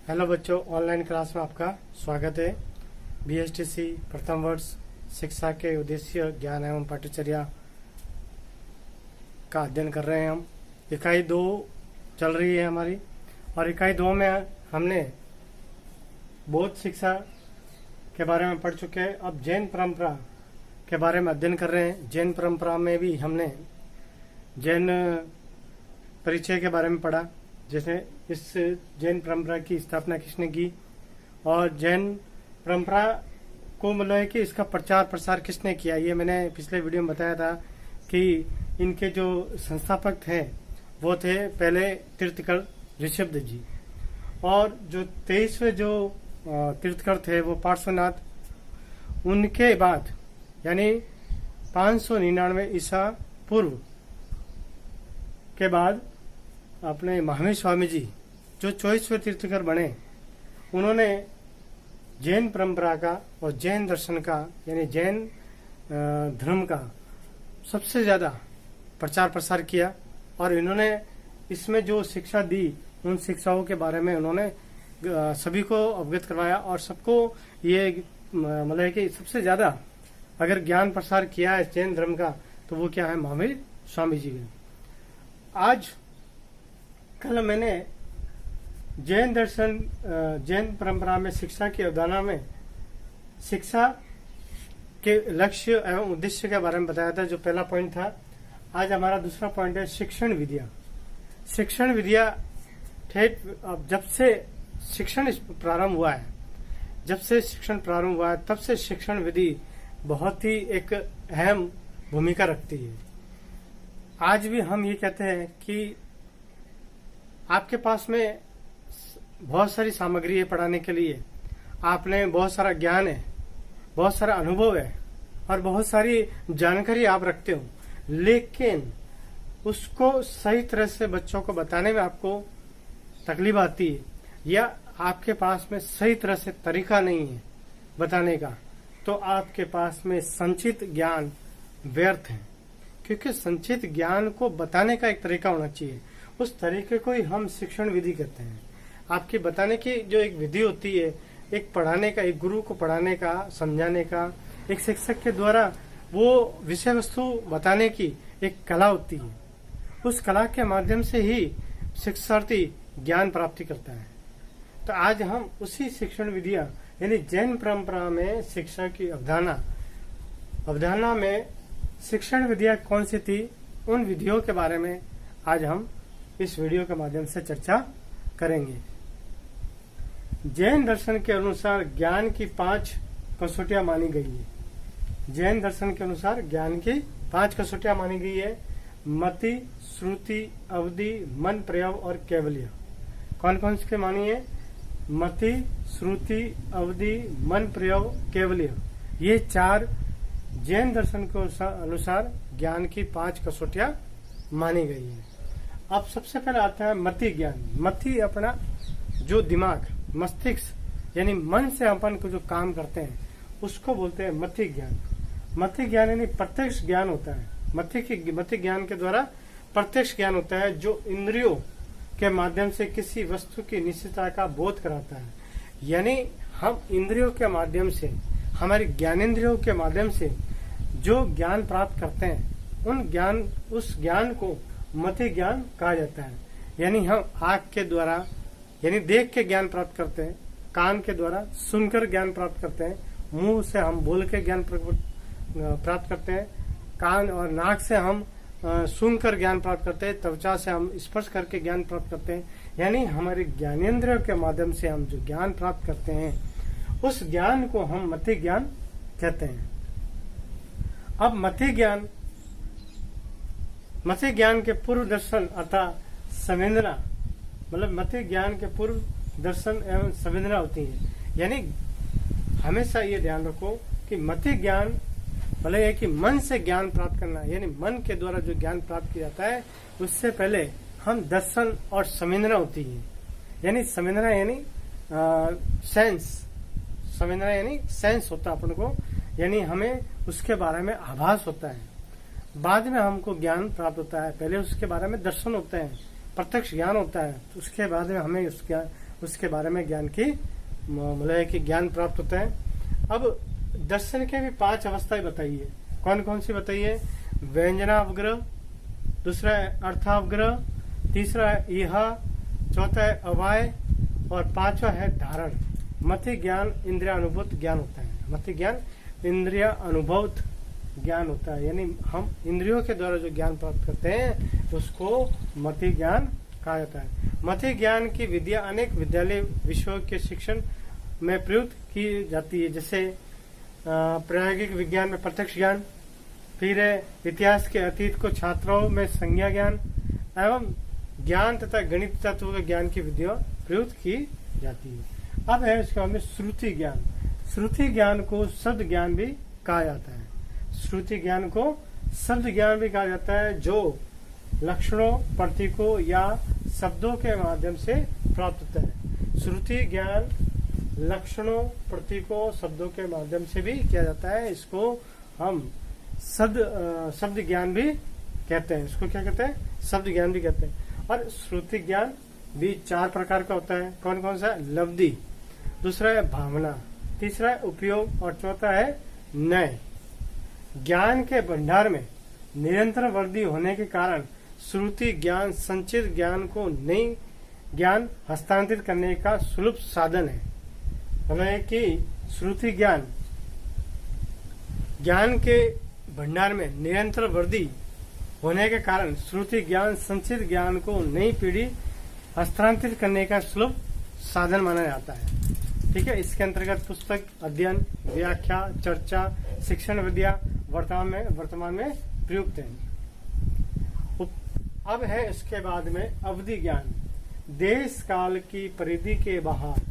Hello बच्चों, online class में आपका स्वागत है। बीएसटीसी प्रथम वर्ष शिक्षा के उद्देश्य ज्ञान एवं पाठ्यचर्या का अध्ययन कर रहे हैं। हम इकाई 2 चल रही है हमारी, और इकाई 2 में हमने बौद्ध शिक्षा के बारे में पढ़ चुके हैं। अब जैन परंपरा के बारे में अध्ययन कर रहे हैं। जैन परंपरा में भी हमने जैन परिचय के बारे में पढ़ा, जैसे इस जैन परंपरा की स्थापना किसने की, और जैन परंपरा को मतलब है कि इसका प्रचार प्रसार किसने किया। ये मैंने पिछले वीडियो में बताया था कि इनके जो संस्थापक थे वो थे पहले तीर्थकर ऋषभदेव जी, और जो 23वें जो तीर्थकर थे वो पार्श्वनाथ। उनके बाद यानी 599 ईसा पूर्व के बाद अपने महावीर स्वामी जी जो 24वें तीर्थकर बने, उन्होंने जैन परंपरा का और जैन दर्शन का यानी जैन धर्म का सबसे ज्यादा प्रचार प्रसार किया। और इन्होंने इसमें जो शिक्षा दी उन शिक्षाओं के बारे में उन्होंने सभी को अवगत करवाया, और सबको ये मतलब है कि सबसे ज्यादा अगर ज्ञान प्रसार किया है जैन धर्म का तो वो क्या है, महावीर स्वामी जी ने। आज कल मैंने जैन दर्शन जैन परंपरा में शिक्षा की अवधारणा में शिक्षा के लक्ष्य एवं उद्देश्य के बारे में बताया था, जो पहला पॉइंट था। आज हमारा दूसरा पॉइंट है शिक्षण विद्या। शिक्षण विद्या ठेठ अब जब से शिक्षण प्रारंभ हुआ है, तब से शिक्षण विधि बहुत ही एक अहम भूमिका रखती है। आज भी हम ये कहते हैं कि आपके पास में बहुत सारी सामग्री है पढ़ाने के लिए, आपने बहुत सारा ज्ञान है, बहुत सारा अनुभव है और बहुत सारी जानकारी आप रखते हो, लेकिन उसको सही तरह से बच्चों को बताने में आपको तकलीफ आती है, या आपके पास में सही तरह से तरीका नहीं है बताने का, तो आपके पास में संचित ज्ञान व्यर्थ है। क्योंकि संचित ज्ञान को बताने का एक तरीका होना चाहिए, उस तरीके को ही हम शिक्षण विधि कहते हैं। आपकी बताने की जो एक विधि होती है, एक पढ़ाने का, एक गुरु को पढ़ाने का, समझाने का, एक शिक्षक के द्वारा वो विषय वस्तु बताने की एक कला होती है। उस कला के माध्यम से ही शिक्षार्थी ज्ञान प्राप्ति करता है। तो आज हम उसी शिक्षण विधियां यानी जैन परंपरा में शिक्षा की अवधारणा में शिक्षण विधियां कौन सी थी, उन विधियों के बारे में आज हम इस वीडियो के माध्यम से चर्चा करेंगे। जैन दर्शन के अनुसार ज्ञान की 5 कसौटियां मानी गई है। जैन दर्शन के अनुसार ज्ञान की 5 कसौटियां मानी गई है। मति, श्रुति, अवधि, मन प्रयोग और कैवल्य। कौन कौन से मानी है? मति, श्रुति, अवधि, मन प्रयोग, कैवल्य। ये 4 जैन दर्शन के अनुसार ज्ञान की 5 कसौटियां मानी गई है। अब सबसे पहले आता है मति ज्ञान। मति अपना जो दिमाग, मस्तिष्क यानी मन से अपन को जो काम करते हैं उसको बोलते हैं मति ज्ञान। मति ज्ञान यानी प्रत्यक्ष ज्ञान होता है। मति ज्ञान के द्वारा प्रत्यक्ष ज्ञान होता है, जो इंद्रियों के माध्यम से किसी वस्तु की निश्चितता का बोध कराता है। यानी हम इंद्रियों के माध्यम से, हमारी ज्ञानेंद्रियों के माध्यम से जो ज्ञान प्राप्त करते हैं उस ज्ञान को मति ज्ञान कहा जाता है। यानी हम आंख के द्वारा यानी देख के ज्ञान प्राप्त करते हैं, कान के द्वारा सुनकर ज्ञान प्राप्त करते हैं, मुंह से हम बोल के ज्ञान प्राप्त करते हैं, कान और नाक से हम सुनकर ज्ञान प्राप्त करते हैं, त्वचा से हम स्पर्श करके ज्ञान प्राप्त करते हैं। यानी हमारे ज्ञानेंद्रियों के माध्यम से हम जो ज्ञान प्राप्त करते हैं उस ज्ञान को हम मति ज्ञान कहते हैं। अब मति ज्ञान के पूर्व दर्शन अर्थात संवेदना, मतलब मति ज्ञान के पूर्व दर्शन एवं संवेदना होती है। यानी हमेशा ये ध्यान रखो कि मति ज्ञान भले है कि मन से ज्ञान प्राप्त करना, यानी मन के द्वारा जो ज्ञान प्राप्त किया जाता है उससे पहले हम दर्शन और संवेदना होती है। यानी संवेदना यानी सेंस होता है अपन को, यानी हमें उसके बारे में आभास होता है, बाद में हमको ज्ञान प्राप्त होता है। पहले उसके बारे में दर्शन होते हैं, प्रत्यक्ष ज्ञान होता है, तो उसके बाद में हमें उसका उसके बारे में ज्ञान की मतलब कि ज्ञान प्राप्त होता है। अब दर्शन के भी 5 अवस्थाएं बताइए। कौन कौन सी बताइए? व्यंजनावग्रह, दूसरा है अर्थावग्रह, तीसरा है इहा, चौथा है अवाय और 5वां है धारण। मति ज्ञान इंद्रिय अनुभूत ज्ञान होता है। मति ज्ञान इंद्रिय अनुभूत ज्ञान होता है, यानी हम इंद्रियों के द्वारा जो ज्ञान प्राप्त करते हैं उसको मति ज्ञान कहा जाता है। मति ज्ञान की विद्या अनेक विद्यालय विषयों के शिक्षण में प्रयुक्त की जाती है, जैसे प्रायोगिक विज्ञान में प्रत्यक्ष ज्ञान, फिर इतिहास के अतीत को छात्रों में संज्ञा ज्ञान एवं ज्ञान तथा गणित तत्व के ज्ञान की विधियां प्रयुक्त की जाती है। अब है इसके बाद में श्रुति ज्ञान। श्रुति ज्ञान को शब्द ज्ञान भी कहा जाता है। श्रुति ज्ञान को शब्द ज्ञान भी कहा जाता है, जो लक्षणों, प्रतीकों या शब्दों के माध्यम से प्राप्त होता है। श्रुति ज्ञान लक्षणों, प्रतीकों, शब्दों के माध्यम से भी किया जाता है। इसको हम शब्द ज्ञान भी कहते हैं। इसको क्या कहते हैं? शब्द ज्ञान भी कहते हैं। और श्रुति ज्ञान भी 4 प्रकार का होता है। कौन कौन सा? लब्धि, दूसरा है भावना, तीसरा है उपयोग और चौथा है नय। ज्ञान के भंडार में निरंतर वृद्धि होने के कारण श्रुति ज्ञान संचित ज्ञान को नई ज्ञान हस्तांतरित करने का सुलभ साधन है। मतलब कि श्रुति ज्ञान के भंडार में निरंतर वृद्धि होने के कारण श्रुति ज्ञान संचित ज्ञान को नई पीढ़ी हस्तांतरित करने का सुलभ साधन माना जाता है। ठीक है, इसके अंतर्गत पुस्तक, अध्ययन, व्याख्या, चर्चा, शिक्षण विद्या वर्तमान में प्रयुक्त है। अब है इसके बाद में अवधि ज्ञान। देश काल की परिधि के बाहर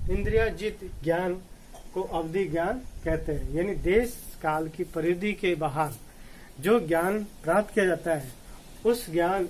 इंद्रियाजित ज्ञान को अवधि ज्ञान कहते हैं। यानी देश काल की परिधि के बाहर जो ज्ञान प्राप्त किया जाता है उस ज्ञान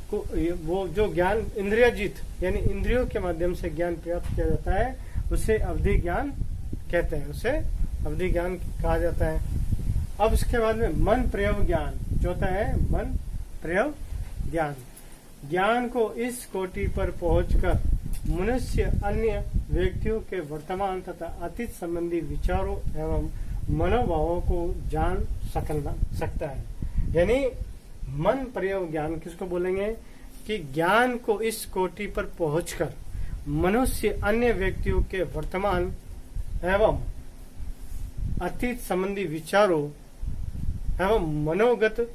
को, वो जो ज्ञान इंद्रियाजित यानी इंद्रियों के माध्यम से ज्ञान प्राप्त किया जाता है उसे अवधि ज्ञान कहते हैं। उसे अवधि ज्ञान कहा जाता है। अब इसके बाद में मन प्रयोग ज्ञान, चौथा है मन प्रयोग ज्ञान। ज्ञान को इस कोटि पर पहुंचकर मनुष्य अन्य व्यक्तियों के वर्तमान तथा अतीत संबंधी विचारों एवं मनोभावों को जान सकता है। यानी मन प्रयोग ज्ञान किसको बोलेंगे? कि ज्ञान को इस कोटि पर पहुंचकर मनुष्य अन्य व्यक्तियों के वर्तमान एवं अतीत संबंधी विचारों एवं मनोगत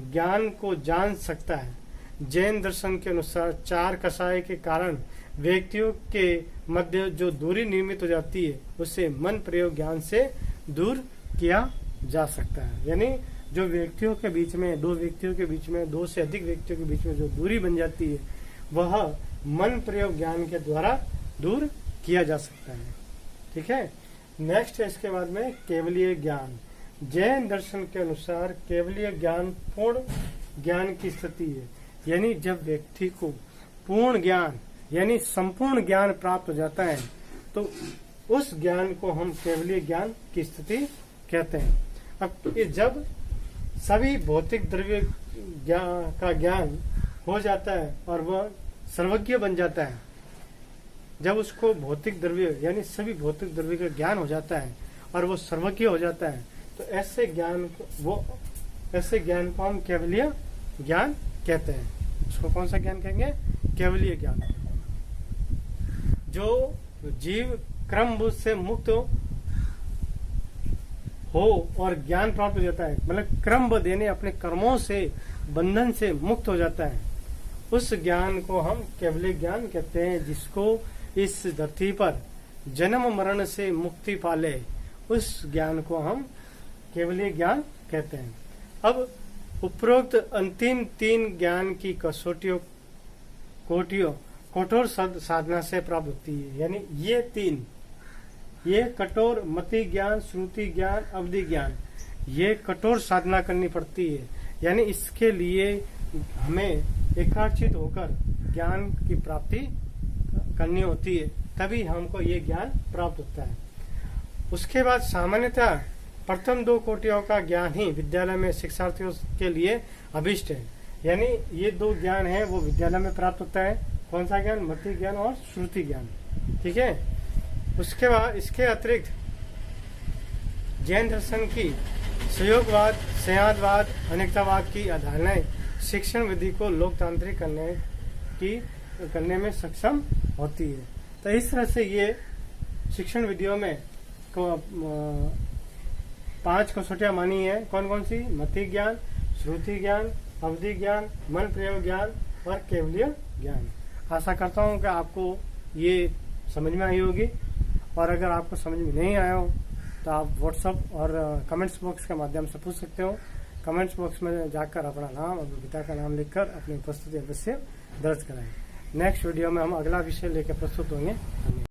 ज्ञान को जान सकता है। जैन दर्शन के अनुसार 4 कषाय के कारण व्यक्तियों के मध्य जो दूरी निर्मित हो जाती है उसे मन प्रयोग ज्ञान से दूर किया जा सकता है। यानी जो व्यक्तियों के बीच में, 2 व्यक्तियों के बीच में, 2 से अधिक व्यक्तियों के बीच में जो दूरी बन जाती है वह मन प्रयोग ज्ञान के द्वारा दूर किया जा सकता है। ठीक है, नेक्स्ट है इसके बाद में केवलीय ज्ञान। जैन दर्शन के अनुसार केवलीय ज्ञान पूर्ण ज्ञान की स्थिति है। यानी जब व्यक्ति को पूर्ण ज्ञान यानी संपूर्ण ज्ञान प्राप्त हो जाता है तो उस ज्ञान को हम केवलीय ज्ञान की स्थिति कहते हैं। अब जब सभी भौतिक द्रव्य का ज्ञान हो जाता है और वह सर्वज्ञ बन जाता है, जब उसको भौतिक द्रव्य यानी सभी भौतिक द्रव्य का ज्ञान हो जाता है और वो सर्वज्ञ हो जाता है तो ऐसे ज्ञान को हम केवलीय ज्ञान कहते हैं। उसको कौन सा ज्ञान कहेंगे? केवलीय ज्ञान। जो जीव क्रमबुद्ध से मुक्त हो और ज्ञान प्राप्त हो जाता है, मतलब क्रमबद्ध यानी अपने कर्मों से बंधन से मुक्त हो जाता है, उस ज्ञान को हम केवलीय ज्ञान कहते हैं। जिसको इस धरती पर जन्म मरण से मुक्ति पाले उस ज्ञान को हम केवलीय ज्ञान कहते हैं। अब उपरोक्त अंतिम 3 ज्ञान की कठोर साधना से प्राप्त होती है। यानी ये कठोर मति ज्ञान, श्रुति ज्ञान, अवधि ज्ञान, ये कठोर साधना करनी पड़ती है। यानी इसके लिए हमें एकाग्रचित होकर ज्ञान की प्राप्ति करनी होती है, तभी हमको ये ज्ञान प्राप्त होता है। उसके बाद सामान्यतः प्रथम 2 कोटियों का ज्ञान ही विद्यालय में शिक्षार्थियों के लिए अभिष्ट है। यानी ये 2 ज्ञान है वो विद्यालय में प्राप्त होता है। कौन सा ज्ञान? मति ज्ञान और श्रुति ज्ञान। ठीक है। उसके बाद इसके अतिरिक्त जैन दर्शन की संयोगवाद, संयादवाद, अनेकतावाद की अवधारणाएं शिक्षण विधि को लोकतांत्रिक करने में सक्षम होती है। तो इस तरह से ये शिक्षण विधियों में 5 कसौटियां मानी है। कौन कौन सी? मति ज्ञान, श्रुति ज्ञान, अवधि ज्ञान, मन प्रयोग ज्ञान और केवलीय ज्ञान। आशा करता हूं कि आपको ये समझ में आई होगी, और अगर आपको समझ में नहीं आया हो तो आप व्हाट्सएप और कमेंट्स बॉक्स के माध्यम से पूछ सकते हो। कमेंट्स बॉक्स में जाकर अपना नाम और पिता का नाम लिखकर अपनी उपस्थिति अवश्य दर्ज कराएं। नेक्स्ट वीडियो में हम अगला विषय लेकर प्रस्तुत होंगे। धन्यवाद।